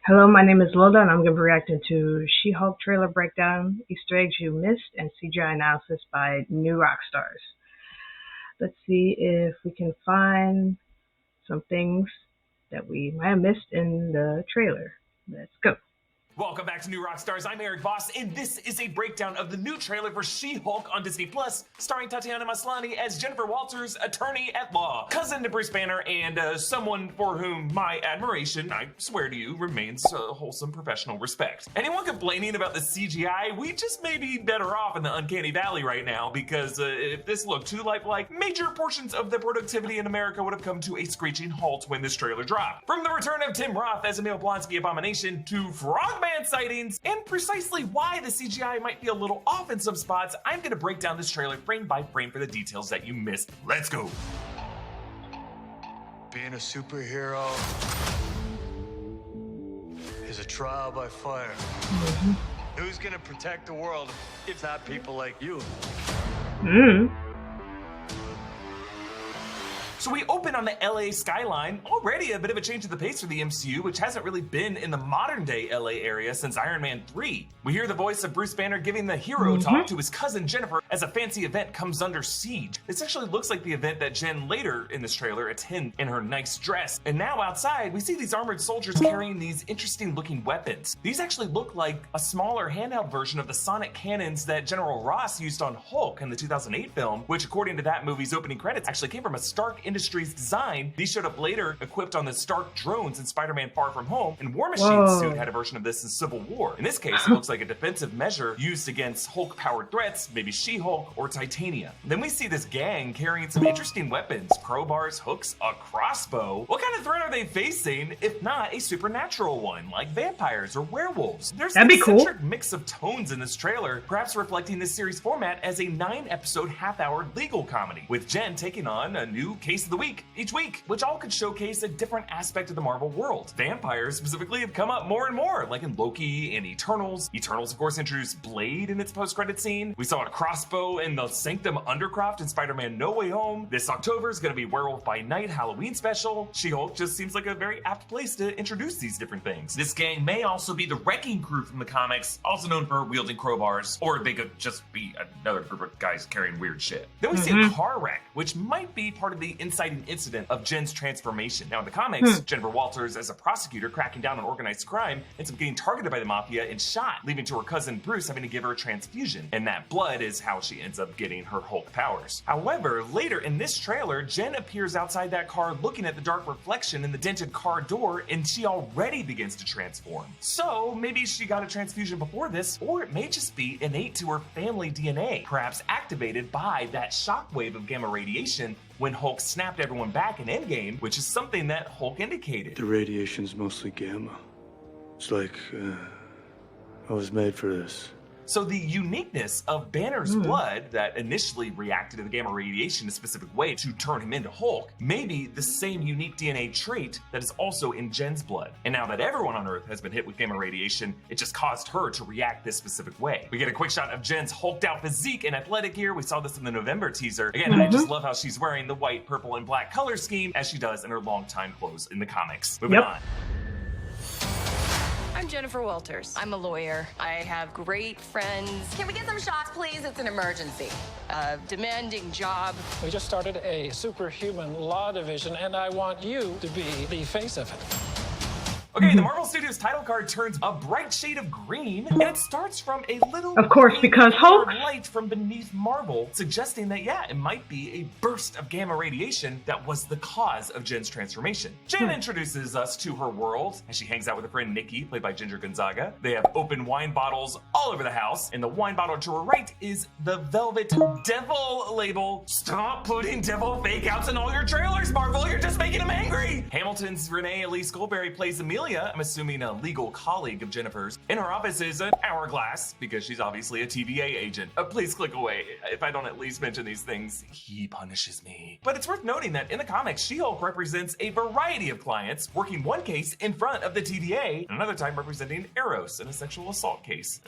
Hello, my name is Lola, and I'm going to be reacting to She-Hulk trailer breakdown, Easter eggs you missed, and CGI analysis by new Rockstars. Let's see if we can find some things that we might have missed in the trailer. Let's go. Welcome back to New Rockstars. I'm Eric Voss, and this is a breakdown of the new trailer for She-Hulk on Disney+, starring Tatiana Maslany as Jennifer Walters, attorney at law, cousin to Bruce Banner, and someone for whom my admiration, I swear to you, remains wholesome professional respect. Anyone complaining about the CGI, we just may be better off in the uncanny valley right now, because if this looked too lifelike, major portions of the productivity in America would have come to a screeching halt when this trailer dropped. From the return of Tim Roth as Emil Blonsky abomination to Frogman sightings, and precisely why the CGI might be a little off in some spots, I'm gonna break down this trailer frame by frame for the details that you missed. Let's go. Being a superhero is a trial by fire. Who's gonna protect the world if not people like you? So we open on the LA skyline, already a bit of a change of the pace for the MCU, which hasn't really been in the modern day LA area since Iron Man 3. We hear the voice of Bruce Banner giving the hero talk to his cousin Jennifer as a fancy event comes under siege. This actually looks like the event that Jen later in this trailer attends in her nice dress. And now outside, we see these armored soldiers carrying these interesting looking weapons. These actually look like a smaller handheld version of the sonic cannons that General Ross used on Hulk in the 2008 film, which according to that movie's opening credits actually came from a Stark Industries design. These showed up later equipped on the Stark drones in Spider-Man Far From Home, and War Machine's suit had a version of this in Civil War. In this case, it looks like a defensive measure used against Hulk-powered threats, maybe She-Hulk or Titania. Then we see this gang carrying some interesting weapons, crowbars, hooks, a crossbow. What kind of threat are they facing, if not a supernatural one, like vampires or werewolves? There's an eccentric mix of tones in this trailer, perhaps reflecting this series format as a 9-episode half-hour legal comedy, with Jen taking on a new case of the week each week, which all could showcase a different aspect of the Marvel world. Vampires specifically have come up more and more, like in Loki and Eternals. Eternals, of course, introduced Blade in its post-credit scene. We saw a crossbow in the Sanctum Undercroft in Spider-Man No Way Home. This October is going to be Werewolf by Night Halloween special. She-Hulk just seems like a very apt place to introduce these different things. This gang may also be the Wrecking Crew from the comics, also known for wielding crowbars, or they could just be another group of guys carrying weird shit. Then we see a car wreck, which might be part of the inciting incident of Jen's transformation. Now in the comics, Jennifer Walters as a prosecutor cracking down on organized crime ends up getting targeted by the mafia and shot, leaving to her cousin Bruce having to give her a transfusion. And that blood is how she ends up getting her Hulk powers. However, later in this trailer, Jen appears outside that car looking at the dark reflection in the dented car door, and she already begins to transform. So maybe she got a transfusion before this, or it may just be innate to her family DNA, perhaps activated by that shockwave of gamma radiation when Hulk snapped everyone back in Endgame, which is something that Hulk indicated. The radiation's mostly gamma. It's like, I was made for this. So the uniqueness of Banner's blood that initially reacted to the gamma radiation in a specific way to turn him into Hulk may be the same unique DNA trait that is also in Jen's blood. And now that everyone on Earth has been hit with gamma radiation, it just caused her to react this specific way. We get a quick shot of Jen's hulked out physique and athletic gear. We saw this in the November teaser. Again, I just love how she's wearing the white, purple, and black color scheme as she does in her longtime clothes in the comics. Moving on. I'm Jennifer Walters. I'm a lawyer. I have great friends. Can we get some shots, please? It's an emergency. A demanding job. We just started a superhuman law division, and I want you to be the face of it. Okay, the Marvel Studios title card turns a bright shade of green, and it starts from a little Of course, because Hulk. light from beneath Marvel, suggesting that, yeah, it might be a burst of gamma radiation that was the cause of Jen's transformation. Jen introduces us to her world as she hangs out with her friend Nikki, played by Ginger Gonzaga. They have open wine bottles all over the house, and the wine bottle to her right is the Velvet Devil label. Stop putting devil fake outs in all your trailers, Marvel. You're just making them angry. Hamilton's Renee Elise Goldberry plays Amelia, I'm assuming a legal colleague of Jennifer's. In her office is an hourglass, because she's obviously a TVA agent. Please click away. If I don't at least mention these things, he punishes me. But it's worth noting that in the comics, She-Hulk represents a variety of clients, working one case in front of the TVA, and another time representing Eros in a sexual assault case.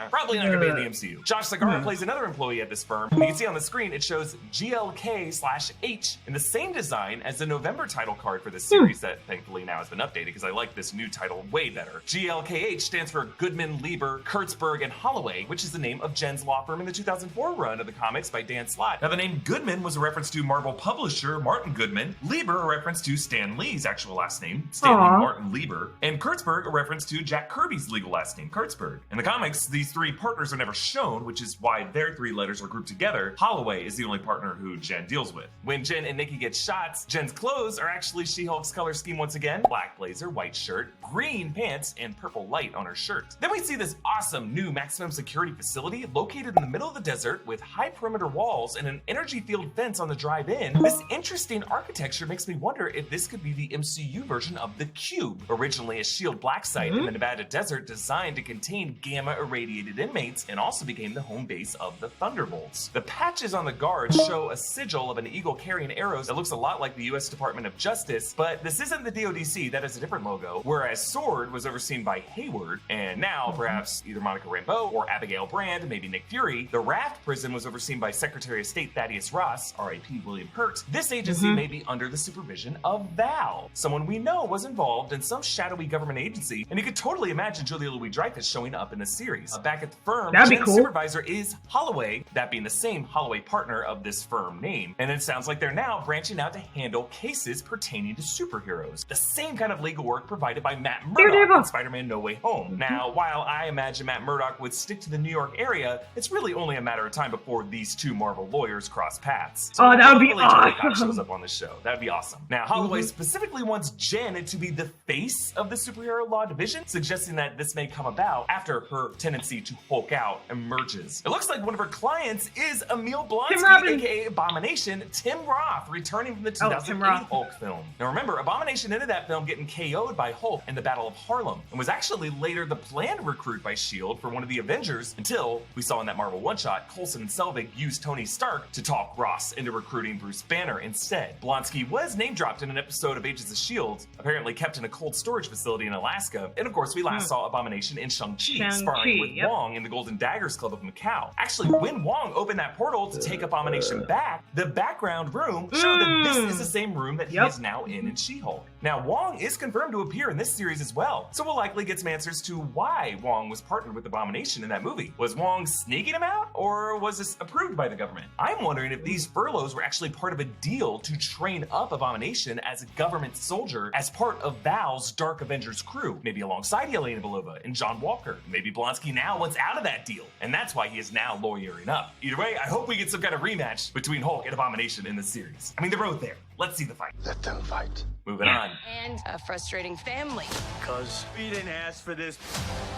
Probably not gonna be in the MCU. Josh Segarra plays another employee at this firm. You can see on the screen, it shows GLK/H in the same design as the November title card for this series that thankfully now has been updated, because I like this new title way better. GLKH stands for Goodman, Lieber, Kurtzberg, and Holloway, which is the name of Jen's law firm in the 2004 run of the comics by Dan Slott. Now, the name Goodman was a reference to Marvel publisher Martin Goodman, Lieber a reference to Stan Lee's actual last name, Stanley Martin Lieber, and Kurtzberg a reference to Jack Kirby's legal last name, Kurtzberg. In the comics, these three partners are never shown, which is why their three letters are grouped together. Holloway is the only partner who Jen deals with. When Jen and Nikki get shots, Jen's clothes are actually She-Hulk's color scheme once again: black blazer, white shirt, green pants, and purple light on her shirt. Then we see this awesome new maximum security facility located in the middle of the desert with high perimeter walls and an energy field fence on the drive-in. This interesting architecture makes me wonder if this could be the MCU version of the Cube, originally a SHIELD black site in the Nevada desert designed to contain gamma-irradiated inmates, and also became the home base of the Thunderbolts. The patches on the guards show a sigil of an eagle carrying arrows that looks a lot like the US Department of Justice, but this isn't the DODC, that is a different logo, whereas SWORD was overseen by Hayward, and now perhaps either Monica Rambeau or Abigail Brand, maybe Nick Fury. The Raft prison was overseen by Secretary of State Thaddeus Ross, R.I.P. William Hurt. This agency may be under the supervision of Val, someone we know was involved in some shadowy government agency, and you could totally imagine Julia Louis-Dreyfus showing up in the series. Back at the firm, Jen's supervisor is Holloway, that being the same Holloway partner of this firm name, and it sounds like they're now branching out to handle cases pertaining to superheroes. The same kind of legal work provided by Matt Murdock in Spider-Man No Way Home. Now, while I imagine Matt Murdock would stick to the New York area, it's really only a matter of time before these two Marvel lawyers cross paths. So that would be awesome. Shows up on the show. That'd be awesome. Now, Holloway specifically wants Jen to be the face of the superhero law division, suggesting that this may come about after her tendency to Hulk out emerges. It looks like one of her clients is Emil Blonsky, aka Abomination, Tim Roth, returning from the 2008 Hulk film. Now remember, Abomination ended that film getting KO'd by Hulk in the Battle of Harlem, and was actually later the planned recruit by S.H.I.E.L.D. for one of the Avengers, until we saw in that Marvel one-shot, Coulson and Selvig used Tony Stark to talk Ross into recruiting Bruce Banner instead. Blonsky was name-dropped in an episode of Agents of S.H.I.E.L.D., apparently kept in a cold storage facility in Alaska, and of course we last saw Abomination in Shang-Chi sparring with Wong in the Golden Daggers Club of Macau. Actually, when Wong opened that portal to take Abomination back, the background room showed that this is the same room that he is now in She-Hulk. Now, Wong is confirmed to appear in this series as well, so we'll likely get some answers to why Wong was partnered with Abomination in that movie. Was Wong sneaking him out, or was this approved by the government? I'm wondering if these furloughs were actually part of a deal to train up Abomination as a government soldier as part of Val's Dark Avengers crew, maybe alongside Yelena Belova and John Walker. Maybe Blonsky now wants out of that deal, and that's why he is now lawyering up. Either way, I hope we get some kind of rematch between Hulk and Abomination in this series. I mean, they're both there. Let's see the fight. Let them fight. Moving on. And a frustrating family. Cause we didn't ask for this,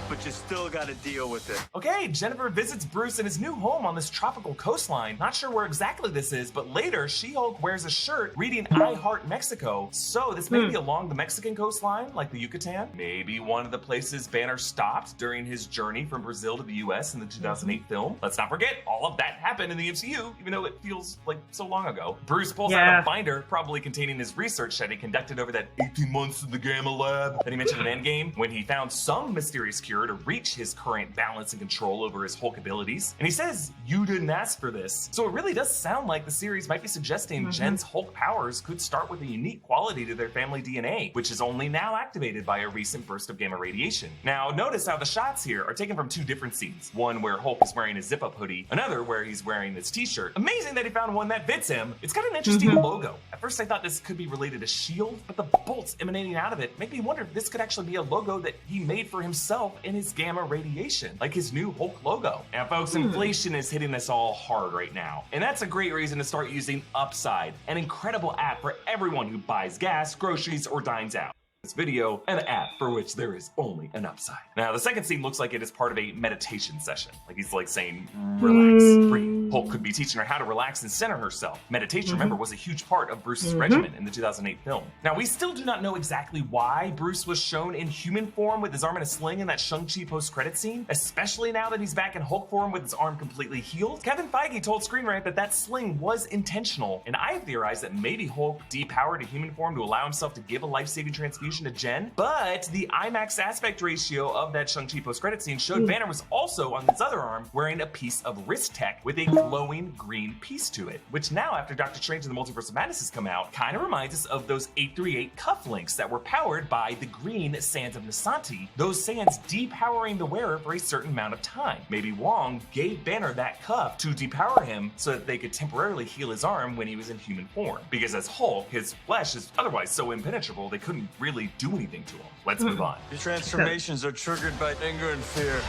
but you still gotta deal with it. Okay, Jennifer visits Bruce in his new home on this tropical coastline. Not sure where exactly this is, but later She-Hulk wears a shirt reading I Heart Mexico. So this may be along the Mexican coastline, like the Yucatan. Maybe one of the places Banner stopped during his journey from Brazil to the US in the 2008 film. Let's not forget, all of that happened in the MCU, even though it feels like so long ago. Bruce pulls out a binder, probably containing his research that he conducted over that 18 months in the Gamma Lab that he mentioned in Endgame, when he found some mysterious cure to reach his current balance and control over his Hulk abilities. And he says, "You didn't ask for this." So it really does sound like the series might be suggesting Jen's Hulk powers could start with a unique quality to their family DNA, which is only now activated by a recent burst of gamma radiation. Now, notice how the shots here are taken from two different scenes. One where Hulk is wearing a zip-up hoodie, another where he's wearing this t-shirt. Amazing that he found one that fits him. It's got an interesting logo. At first I thought this could be related to S.H.I.E.L.D., but the bolts emanating out of it make me wonder if this could actually be a logo that he made for himself in his gamma radiation, like his new Hulk logo. Now folks, inflation is hitting us all hard right now, and that's a great reason to start using Upside, an incredible app for everyone who buys gas, groceries, or dines out. This video, an app for which there is only an upside. Now, the second scene looks like it is part of a meditation session. Like he's like saying, relax, breathe. Hulk could be teaching her how to relax and center herself. Meditation, remember, was a huge part of Bruce's regimen in the 2008 film. Now, we still do not know exactly why Bruce was shown in human form with his arm in a sling in that Shang-Chi post-credit scene, especially now that he's back in Hulk form with his arm completely healed. Kevin Feige told Screen Rant that that sling was intentional, and I have theorized that maybe Hulk depowered a human form to allow himself to give a life-saving transfusion confusion to Jen, but the IMAX aspect ratio of that Shang-Chi post-credit scene showed Banner was also on his other arm wearing a piece of wrist tech with a glowing green piece to it, which now after Doctor Strange and the Multiverse of Madness has come out, kind of reminds us of those 838 cufflinks that were powered by the green sands of Nasanti, those sands depowering the wearer for a certain amount of time. Maybe Wong gave Banner that cuff to depower him so that they could temporarily heal his arm when he was in human form. Because as Hulk, his flesh is otherwise so impenetrable, they couldn't really do anything to him. Let's move on. Your transformations are triggered by anger and fear.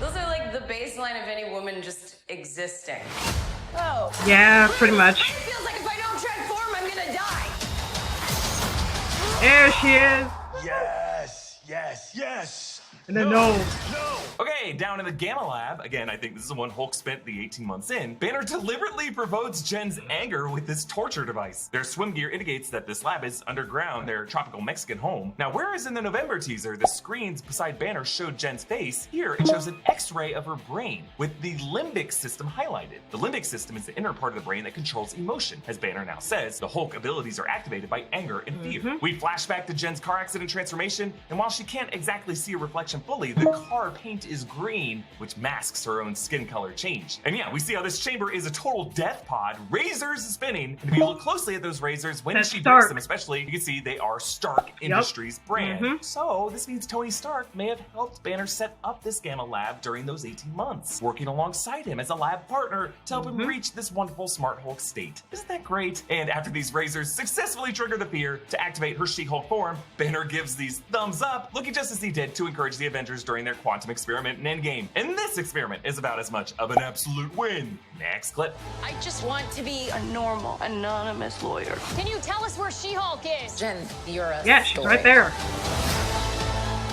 Those are like the baseline of any woman just existing. Oh. Yeah, pretty much. It feels like if I don't transform, I'm gonna die. There she is. Yes, yes, yes. And then no. Okay, down in the Gamma Lab, again, I think this is the one Hulk spent the 18 months in, Banner deliberately provokes Jen's anger with this torture device. Their swim gear indicates that this lab is underground, their tropical Mexican home. Now, whereas in the November teaser, the screens beside Banner showed Jen's face, here it shows an X-ray of her brain with the limbic system highlighted. The limbic system is the inner part of the brain that controls emotion. As Banner now says, the Hulk abilities are activated by anger and fear. We flash back to Jen's car accident transformation, and while she can't exactly see a reflection fully, the car paint is green, which masks her own skin color change. And yeah, we see how this chamber is a total death pod, razors spinning, and if you look closely at those razors, when That's she Stark. breaks them especially, you can see they are Stark Industries brand. So this means Tony Stark may have helped Banner set up this Gamma Lab during those 18 months, working alongside him as a lab partner to help him reach this wonderful Smart Hulk state. Isn't that great? And after these razors successfully trigger the fear to activate her She-Hulk form, Banner gives these thumbs up, looking just as he did to encourage the Avengers during their quantum experiment in Endgame. And this experiment is about as much of an absolute win. Next clip. I just want to be a normal, anonymous lawyer. Can you tell us where She-Hulk is? Jen, you're a Yeah, she's right there.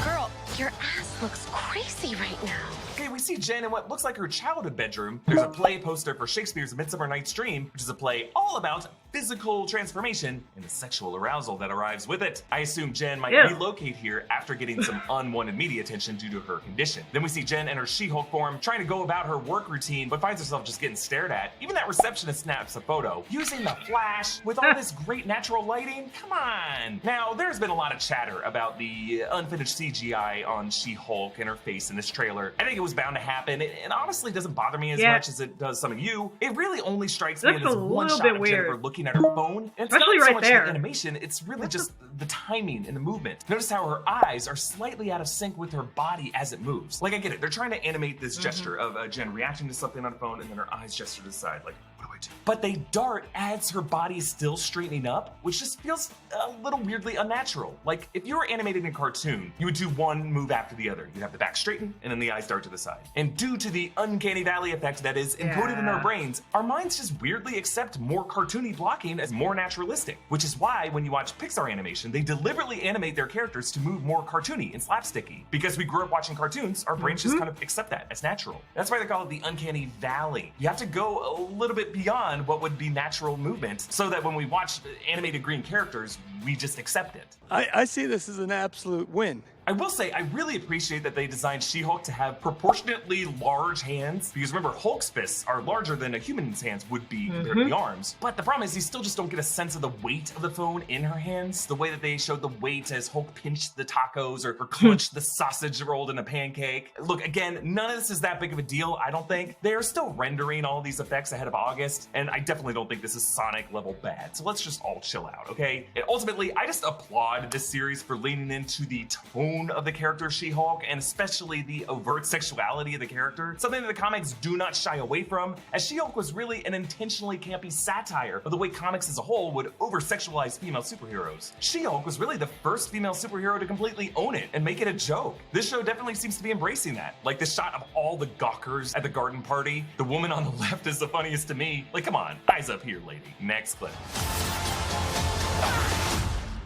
Girl, your ass looks crazy right now. Okay, we see Jen in what looks like her childhood bedroom. There's a play poster for Shakespeare's Midsummer Night's Dream, which is a play all about physical transformation and the sexual arousal that arrives with it. I assume Jen might relocate here after getting some unwanted media attention due to her condition. Then we see Jen in her She-Hulk form trying to go about her work routine, but finds herself just getting stared at. Even that receptionist snaps a photo using the flash with all this great natural lighting. Come on. Now, there's been a lot of chatter about the unfinished CGI on She-Hulk and her face in this trailer. I think it was bound to happen. It honestly doesn't bother me as much as it does some of you. It really only strikes me as one shot of Jennifer looking at her phone. And it's Especially not so right much there. the animation, it's really just the timing and the movement. Notice how her eyes are slightly out of sync with her body as it moves. Like, I get it, they're trying to animate this gesture of Jen reacting to something on the phone and then her eyes gesture to the side, like, what do I do? But they dart as her body is still straightening up, which just feels a little weirdly unnatural. Like, if you were animated in a cartoon, you would do one move after the other. You'd have the back straighten and then the eyes dart to the side. And due to the uncanny valley effect that is encoded in our brains, our minds just weirdly accept more cartoony blocking as more naturalistic, which is why when you watch Pixar animation, they deliberately animate their characters to move more cartoony and slapsticky. Because we grew up watching cartoons, our brains just kind of accept that as natural. That's why they call it the uncanny valley. You have to go a little bit beyond what would be natural movement so that when we watch animated green characters, we just accept it. I see this as an absolute win. I will say, I really appreciate that they designed She-Hulk to have proportionately large hands, because remember, Hulk's fists are larger than a human's hands would be compared to the arms. But the problem is you still just don't get a sense of the weight of the phone in her hands, the way that they showed the weight as Hulk pinched the tacos or crunched the sausage rolled in a pancake. Look, again, none of this is that big of a deal, I don't think. They're still rendering all these effects ahead of August, and I definitely don't think this is Sonic level bad. So let's just all chill out, okay? And ultimately, I just applaud this series for leaning into the tone of the character She-Hulk, and especially the overt sexuality of the character, something that the comics do not shy away from, as She-Hulk was really an intentionally campy satire of the way comics as a whole would over-sexualize female superheroes. She-Hulk was really the first female superhero to completely own it and make it a joke. This show definitely seems to be embracing that. Like the shot of all the gawkers at the garden party, the woman on the left is the funniest to me. Like, come on, eyes up here, lady. Next clip.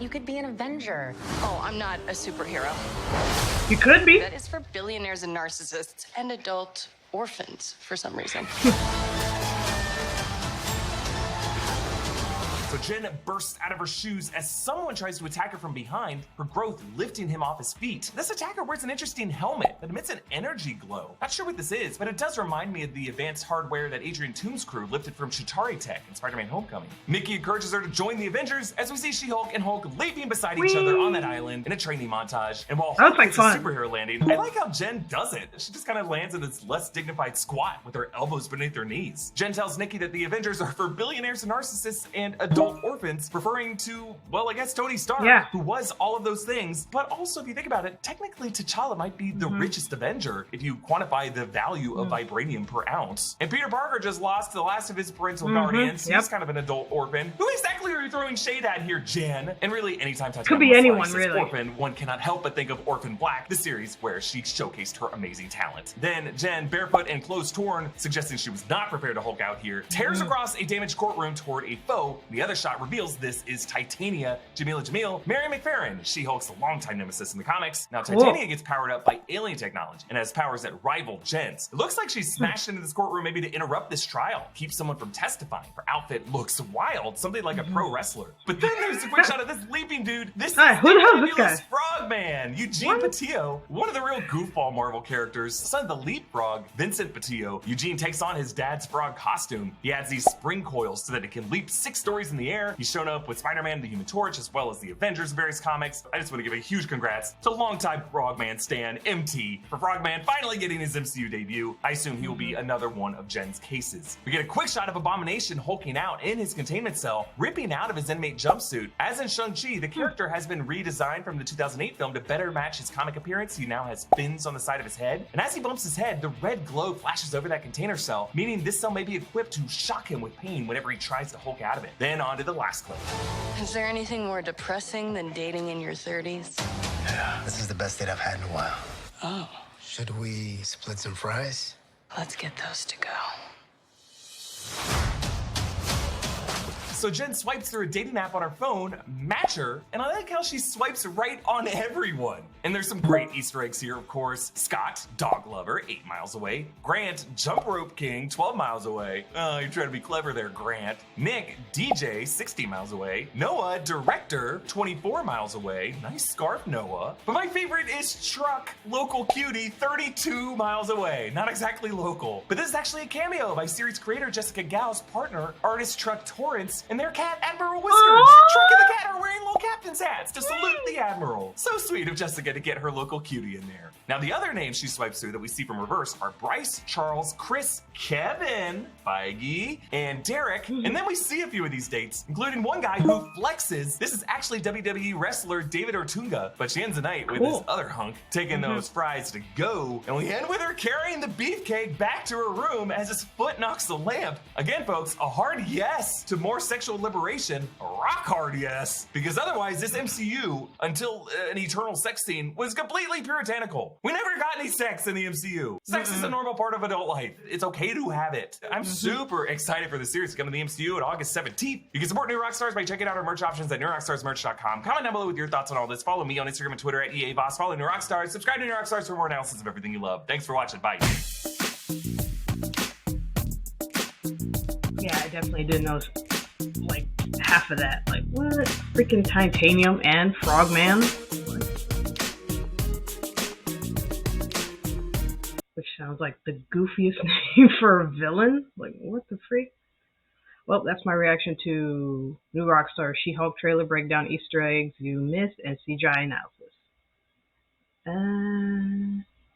You could be an Avenger. Oh, I'm not a superhero. You could be. That is for billionaires and narcissists and adult orphans for some reason. So but Jen bursts out of her shoes as someone tries to attack her from behind, her growth lifting him off his feet. This attacker wears an interesting helmet that emits an energy glow. Not sure what this is, but it does remind me of the advanced hardware that Adrian Toomes' crew lifted from Chitauri Tech in Spider-Man Homecoming. Mickey encourages her to join the Avengers as we see She-Hulk and Hulk leaping beside each other on that island in a training montage. And while Hulk gets a superhero landing, I like how Jen does it. She just kind of lands in this less dignified squat with her elbows beneath her knees. Jen tells Nikki that the Avengers are for billionaires and narcissists and adult orphans, referring to, well, I guess Tony Stark, who was all of those things. But also, if you think about it, technically T'Challa might be the richest Avenger if you quantify the value of vibranium per ounce. And Peter Parker just lost the last of his parental guardians. He's kind of an adult orphan. Who exactly are you throwing shade at here, Jen? And really, anytime Tatiana could be anyone, really. Orphan, one cannot help but think of Orphan Black, the series where she showcased her amazing talent. Then Jen, barefoot and clothes torn, suggesting she was not prepared to Hulk out here, tears across a damaged courtroom toward a foe. The other shot reveals this is Titania, Jamila Jamil, Mary McFerrin, She-Hulk's longtime nemesis in the comics. Now Titania gets powered up by alien technology and has powers that rival Jen's. It looks like she's smashed into this courtroom maybe to interrupt this trial, keep someone from testifying. Her outfit looks wild, something like a pro wrestler. But then there's a quick shot of this leaping dude. This is who the hell is this guy? Frogman, Eugene Patillo, one of the real goofball Marvel characters, son of the Leapfrog, Vincent Patillo. Eugene takes on his dad's frog costume. He adds these spring coils so that it can leap 6 stories in the air. He's shown up with Spider-Man, the Human Torch, as well as the Avengers in various comics. I just want to give a huge congrats to longtime Frogman stan MT for Frogman finally getting his MCU debut. I assume he will be another one of Jen's cases. We get a quick shot of Abomination hulking out in his containment cell, ripping out of his inmate jumpsuit. As in Shang-Chi, the character has been redesigned from the 2008 film to better match his comic appearance. He now has fins on the side of his head, and as he bumps his head, the red glow flashes over that container cell, meaning this cell may be equipped to shock him with pain whenever he tries to hulk out of it. Then on to the last clip. Is there anything more depressing than dating in your 30s? Yeah, this is the best date I've had in a while. Oh. Should we split some fries? Let's get those to go. So Jen swipes through a dating app on her phone, Matcher, and I like how she swipes right on everyone. And there's some great Easter eggs here, of course. Scott, dog lover, 8 miles away. Grant, jump rope king, 12 miles away. Oh, you're trying to be clever there, Grant. Nick, DJ, 60 miles away. Noah, director, 24 miles away. Nice scarf, Noah. But my favorite is Truck, local cutie, 32 miles away. Not exactly local, but this is actually a cameo by series creator Jessica Gao's partner, artist Truck Torrance, and their cat, Admiral Whiskers. Truck and the cat are wearing little captain's hats to salute the Admiral. So sweet of Jessica to get her local cutie in there. Now, the other names she swipes through that we see from reverse are Bryce, Charles, Chris, Kevin, Feige, and Derek. And then we see a few of these dates, including one guy who flexes. This is actually WWE wrestler David Ortunga, but she ends the night with this other hunk taking those fries to go. And we end with her carrying the beefcake back to her room as his foot knocks the lamp. Again, folks, a hard yes to more sexual liberation, a rock hard yes, because otherwise this MCU, until an eternal sex scene, was completely puritanical. We never got any sex in the MCU. Sex is a normal part of adult life. It's okay to have it. I'm super excited for the series to come to the MCU on August 17th. You can support New Rockstars by checking out our merch options at newrockstarsmerch.com. Comment down below with your thoughts on all this. Follow me on Instagram and Twitter at EAVoss. Follow New Rockstars. Subscribe to New Rockstars for more analysis of everything you love. Thanks for watching. Bye. Yeah, I definitely didn't know like half of that. Like, what? Freaking Titanium and Frogman? What? Which sounds like the goofiest name for a villain. Like, what the freak? Well, that's my reaction to New Rockstar She-Hulk trailer breakdown, Easter eggs you missed, and CGI analysis.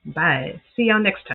Bye. See y'all next time.